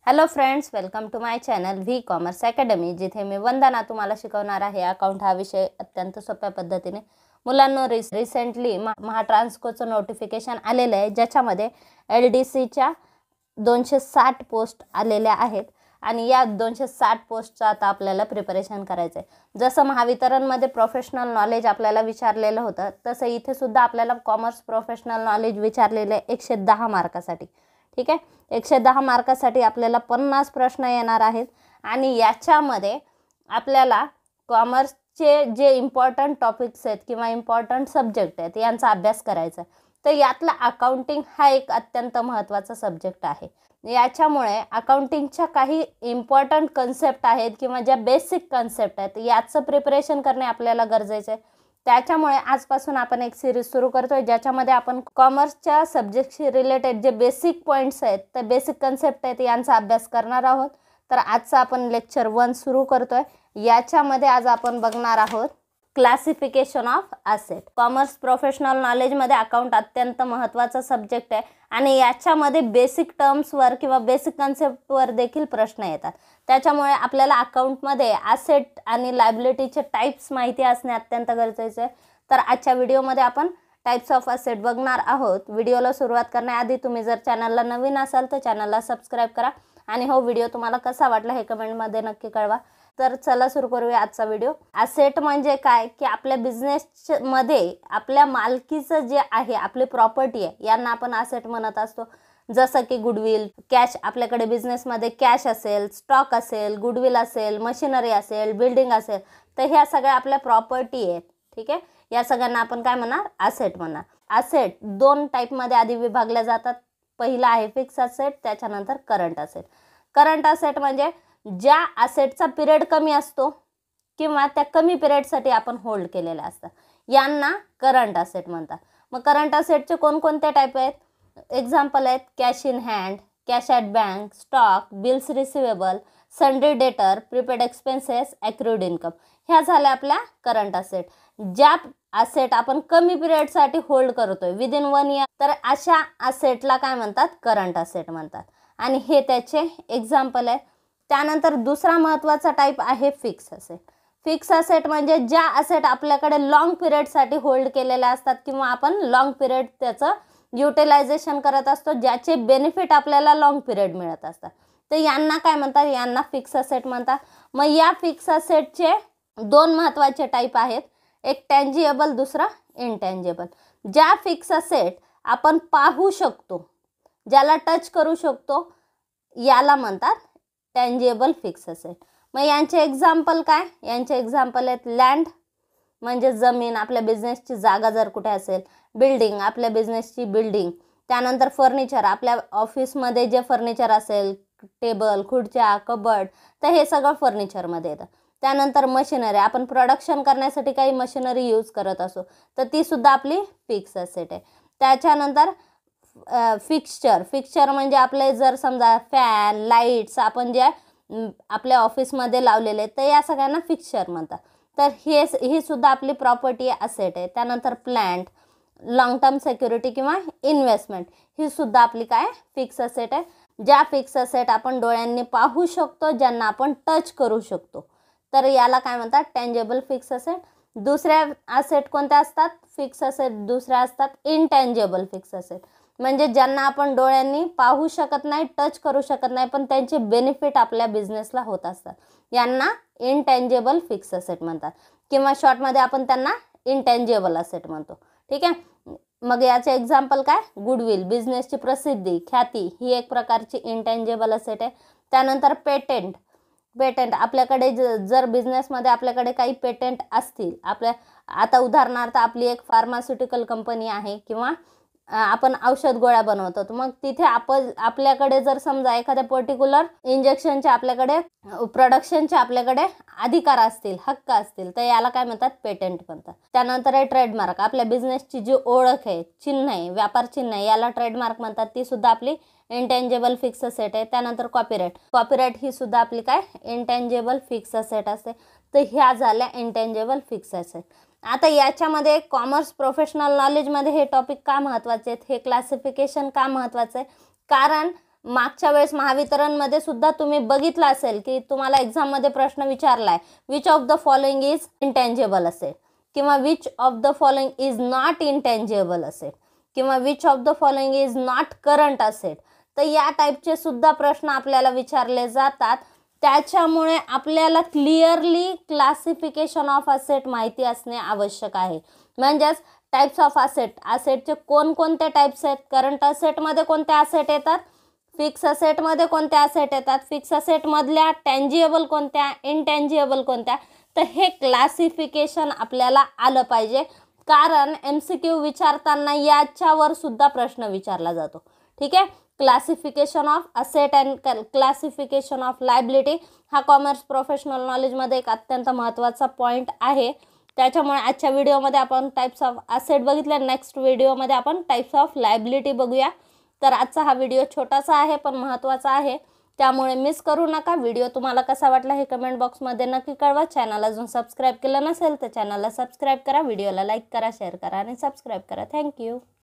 Hello friends, welcome to my channel V commerce academy, जिथे मी वंदना तुम्हाला शिकवणार आहे अकाउंट हा विषय अत्यंत सोप्या पद्धतीने. मुलांनो, रिसेंटली महाट्रान्सकोचं नोटिफिकेशन आलेलं आहे, ज्याच्यामध्ये LDCच्या 260 पोस्ट आलेल्या आहेत आणि या 260 पोस्टचं आता आपल्याला प्रिपरेशन करायचं आहे. जसं महावितरणमध्ये प्रोफेशनल नॉलेज आपल्याला विचारलेलं होतं, तसं इथे सुद्धा आपल्याला कॉमर्स प्रोफेशनल नॉलेज विचारलेलं आहे 110 मार्कासाठी. ठीक आहे, 110 मार्कासाठी आपल्याला 50 प्रश्न येणार आहेत आणि याच्यामध्ये आपल्याला कॉमर्सचे जे इम्पॉर्टंट टॉपिक्स आहेत किंवा इम्पॉर्टंट सब्जेक्ट आहेत यांचा अभ्यास करायचा. तर यातला अकाउंटिंग हा एक अत्यंत महत्त्वाचा सब्जेक्ट आहे. याच्यामुळे अकाउंटिंगच्या काही इम्पॉर्टंट कन्सेप्ट आहेत किंवा ज्या बेसिक कन्सेप्ट आहेत याचं प्रिपरेशन करणे आपल्याला गरजेचं आहे. त्याच्यामुळे आजपासून आपण एक सिरीज सुरू करतोय, ज्याच्यामध्ये आपण कॉमर्सच्या सब्जेक्टशी रिलेटेड जे बेसिक पॉईंट्स आहेत, ते बेसिक कन्सेप्ट आहेत यांचा अभ्यास करणार आहोत. तर आजचा आपण लेक्चर 1 सुरू करतोय. याच्यामध्ये आज आपण बघणार आहोत classification of asset. Commerce professional नॉलेजमध्ये अकाउंट अत्यंत महत्त्वाचा सब्जेक्ट आहे आणि याच्यामध्ये बेसिक टर्म्सवर किंवा बेसिक कन्सेप्टवर देखील प्रश्न येतात. त्याच्यामुळे आपल्याला अकाउंटमध्ये असेट आणि लायबिलिटीचे टाईप्स माहिती असणे अत्यंत गरजेचे आहे. तर आजच्या व्हिडिओमध्ये आपण टाईप्स ऑफ असेट बघणार आहोत. व्हिडिओला सुरुवात करण्याआधी तुम्ही जर चॅनलला नवीन असाल तर चॅनलला सबस्क्राईब करा आणि हो व्हिडिओ तुम्हाला कसा वाटला हे कमेंटमध्ये नक्की कळवा. तर चला सुरू करूया आजचा व्हिडिओ. असेट म्हणजे काय की आपल्या बिझनेसमध्ये आपल्या मालकीचं जे आहे, आपली प्रॉपर्टी आहे, यांना आपण असेट म्हणत असतो. जसं की गुडविल, कॅश, आपल्याकडे बिझनेसमध्ये कॅश असेल, स्टॉक असेल, गुडविल असेल, मशिनरी असेल, बिल्डिंग असेल, तर ह्या सगळ्या आपल्या प्रॉपर्टी आहेत. ठीक आहे, या सगळ्यांना आपण काय म्हणणार? असेट म्हणणार. असेट 2 टाईपमध्ये आधी विभागल्या जातात. पहिला आहे फिक्स असेट, त्याच्यानंतर करंट असेट. करंट असेट म्हणजे ज्या असेटचा पिरियड कमी असतो किंवा त्या कमी पिरियडसाठी आपण होल्ड केलेल्या असतात, यांना करंट असेट म्हणतात. मग करंट असेटचे कोणकोणते टाईप आहेत? एक्झाम्पल आहेत cash in hand, cash at bank, stock, bills receivable, sundry डेटर, प्रीपेड एक्सपेन्सेस, ॲक्रूड इन्कम. ह्या झाल्या आपल्या करंट असेट. ज्या असेट आपण कमी पिरियडसाठी होल्ड करतोय विदिन 1 इयर, तर अशा असेटला काय म्हणतात? करंट असेट म्हणतात. आणि हे त्याचे एक्झाम्पल आहे. त्यानंतर दुसरा महत्त्वाचा टाईप आहे फिक्स असेट. फिक्स असेट म्हणजे ज्या असेट आपल्याकडे लॉंग पिरियडसाठी होल्ड केलेल्या असतात किंवा आपण लॉंग पिरियड त्याचं युटिलायझेशन करत असतो, ज्याचे बेनिफिट आपल्याला लॉंग पिरियड मिळत असतात, तर यांना काय म्हणतात? यांना फिक्स असेट म्हणतात. मग या फिक्स असेटचे 2 महत्त्वाचे टाईप आहेत, एक टँजिएबल, दुसरा इनटँजिएबल. ज्या फिक्स असेट आपण पाहू शकतो, ज्याला टच करू शकतो, याला म्हणतात टँजिएबल फिक्स असेट. मग यांचे एक्झाम्पल काय? यांचे एक्झाम्पल आहेत लँड म्हणजे जमीन, आपल्या बिझनेसची जागा जर कुठे असेल, बिल्डिंग, आपल्या बिझनेसची बिल्डिंग, त्यानंतर फर्निचर, आपल्या ऑफिसमध्ये जे फर्निचर असेल, टेबल, खुर्च्या, कबर्ड, तर हे सगळं फर्निचरमध्ये येतं. त्यानंतर मशिनरी, आपण प्रोडक्शन करण्यासाठी काही मशिनरी यूज करत असो, तर ती सुद्धा आपली फिक्स असेट आहे. त्याच्यानंतर फिक्स्चर म्हणजे आपले जर समजा फॅन, लाईट्स आपण जे आपल्या ऑफिसमध्ये लावलेले आहेत, तर या सगळ्यांना फिक्स्चर म्हणतात. तर ही सुद्धा आपली प्रॉपर्टी असेट आहे. त्यानंतर प्लॅन्ट, लॉंग टर्म सिक्युरिटी किंवा इन्व्हेस्टमेंट, ही सुद्धा आपली काय? फिक्स असेट आहे. ज्या फिक्स असेट आपण डोळ्यांनी पाहू शकतो, ज्यांना आपण टच करू शकतो, तर याला काय म्हणतात? Tangible fix asset. दुसऱ्या असेट कोणत्या असतात? फिक्स असेट दुसऱ्या असतात इनटँजिबल फिक्स असेट, म्हणजे ज्यांना आपण डोळ्यांनी पाहू शकत नाही, टच करू शकत नाही, पण त्यांचे बेनिफिट आपल्या बिझनेसला होत असतात, यांना इनटँजिबल फिक्स असेट म्हणतात किंवा शॉर्टमध्ये आपण त्यांना इनटँजिबल असेट म्हणतो. ठीक आहे, मग याचे एक्झाम्पल काय? गुडविल, बिझनेसची प्रसिद्धी, ख्याती, ही एक प्रकारची इनटँजिबल असेट आहे. त्यानंतर पेटेंट आपल्याकडे जर बिझनेसमध्ये आपल्याकडे काही पेटेंट असतील, आता उदाहरणार्थ आपली एक फार्मास्युटिकल कंपनी आहे किंवा आपण औषध गोळ्या बनवतो, तर मग तिथे आपल्याकडे जर समजा एखाद्या पर्टिक्युलर इंजेक्शनचे आपल्याकडे प्रोडक्शनचे आपल्याकडे अधिकार असतील, हक्क असतील, तर याला काय म्हणतात? पेटेंट म्हणतात. त्यानंतर आहे ट्रेडमार्क, आपल्या बिझनेसची जी ओळख आहे, चिन्ह आहे, व्यापार चिन्ह आहे, याला ट्रेडमार्क म्हणतात. ती सुद्धा आपली इनटँजिबल फिक्स असेट आहे. त्यानंतर कॉपीराईट ही सुद्धा आपली काय? इनटँजिबल फिक्स असेट असते. तर ह्या झाल्या इनटँजिबल फिक्स असेट. आता याच्यामध्ये कॉमर्स प्रोफेशनल नॉलेजमध्ये हे टॉपिक का महत्त्वाचे आहेत, हे क्लासिफिकेशन का महत्त्वाचं आहे? कारण मागच्या वेळेस महावितरणमध्ये सुद्धा तुम्ही बघितलं असेल की तुम्हाला एक्झाममध्ये प्रश्न विचारलाय, which of the following is intangible asset किंवा which of the following is not intangible asset किंवा which of the following is not current asset. तर या टाईपचे सुद्धा प्रश्न आपल्याला विचारले जातात. त्याच्यामुळे आपल्याला क्लिअरली क्लासिफिकेशन ऑफ असेट माहिती असणे आवश्यक आहे. म्हणजेच टाइप्स ऑफ असेटचे कोणकोणते टाइप्स आहेत, करंट असेटमध्ये कोणते असेट येतात, फिक्स असेटमध्ये कोणत्या असेट येतात, फिक्स असेटमधल्या टँजिएबल कोणत्या, इनटँजिएबल कोणत्या. तर हे क्लासिफिकेशन आपल्याला आलं पाहिजे, कारण MCQ विचारताना याच्यावर सुद्धा प्रश्न विचारला जातो. ठीक आहे. Classification of asset and classification of liability हा कॉमर्स प्रोफेशनल नॉलेजमध्ये एक अत्यंत महत्त्वाचा पॉईंट आहे. त्याच्यामुळे आजच्या व्हिडिओमध्ये आपण टाइप्स ऑफ असेट बघितले. नेक्स्ट व्हिडिओमध्ये आपण टाइप्स ऑफ लायबिलिटी बघूया. तर आजचा हा व्हिडिओ छोटासा आहे पण महत्त्वाचा आहे, त्यामुळे मिस करू नका. व्हिडिओ तुम्हाला कसा वाटला हे कमेंट बॉक्समध्ये नक्की कळवा. चॅनल अजून सबस्क्राईब केलं नसेल तर चॅनलला सबस्क्राईब करा, व्हिडिओला लाईक करा, शेअर करा आणि सबस्क्राईब करा. थँक्यू.